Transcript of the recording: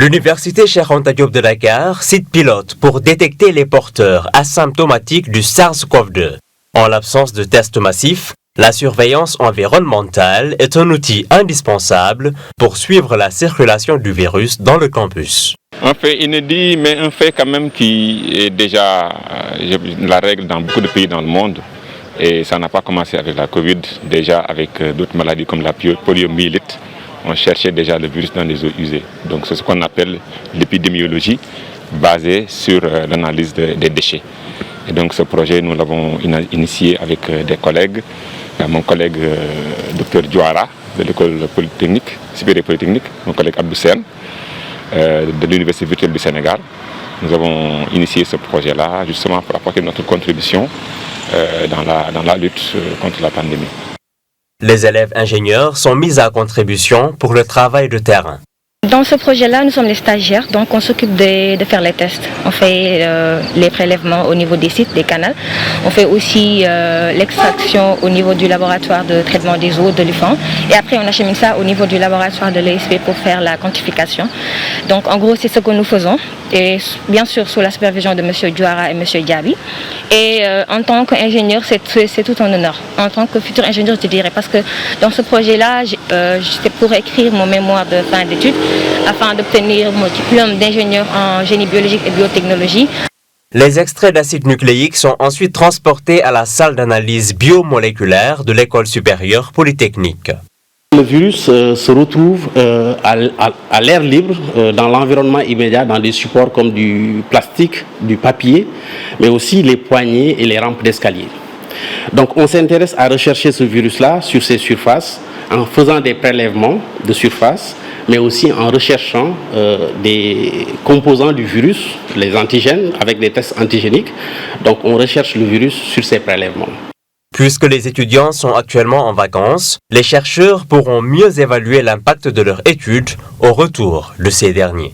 L'université Cheikh Anta Diop de Dakar, site pilote pour détecter les porteurs asymptomatiques du SARS-CoV-2. En l'absence de tests massifs, la surveillance environnementale est un outil indispensable pour suivre la circulation du virus dans le campus. Un fait inédit, mais un fait quand même qui est déjà la règle dans beaucoup de pays dans le monde. Et ça n'a pas commencé avec la Covid, déjà avec d'autres maladies comme la poliomyélite. On cherchait déjà le virus dans les eaux usées. Donc c'est ce qu'on appelle l'épidémiologie basée sur l'analyse des déchets. Et donc ce projet, nous l'avons initié avec des collègues. Mon collègue Dr Diouara de l'école polytechnique, supérieure polytechnique, mon collègue Abdou Sen de l'Université virtuelle du Sénégal. Nous avons initié ce projet-là justement pour apporter notre contribution dans la lutte contre la pandémie. Les élèves ingénieurs sont mis à contribution pour le travail de terrain. Dans ce projet-là, nous sommes les stagiaires, donc on s'occupe de faire les tests. On fait les prélèvements au niveau des sites, des canaux. On fait aussi l'extraction au niveau du laboratoire de traitement des eaux de l'UFAN. Et après, on achemine ça au niveau du laboratoire de l'ESP pour faire la quantification. Donc en gros, c'est ce que nous faisons. Et bien sûr, sous la supervision de M. Diouara et M. Diaby. Et en tant qu'ingénieur, c'est tout un honneur. En tant que futur ingénieur, je te dirais, parce que dans ce projet-là, j'étais pour écrire mon mémoire de fin d'études afin d'obtenir mon diplôme d'ingénieur en génie biologique et biotechnologie. Les extraits d'acide nucléique sont ensuite transportés à la salle d'analyse biomoléculaire de l'école supérieure polytechnique. Le virus se retrouve à l'air libre, dans l'environnement immédiat, dans des supports comme du plastique, du papier, mais aussi les poignées et les rampes d'escalier. Donc on s'intéresse à rechercher ce virus-là sur ces surfaces en faisant des prélèvements de surface, mais aussi en recherchant des composants du virus, les antigènes, avec des tests antigéniques. Donc on recherche le virus sur ces prélèvements. Puisque les étudiants sont actuellement en vacances, les chercheurs pourront mieux évaluer l'impact de leur étude au retour de ces derniers.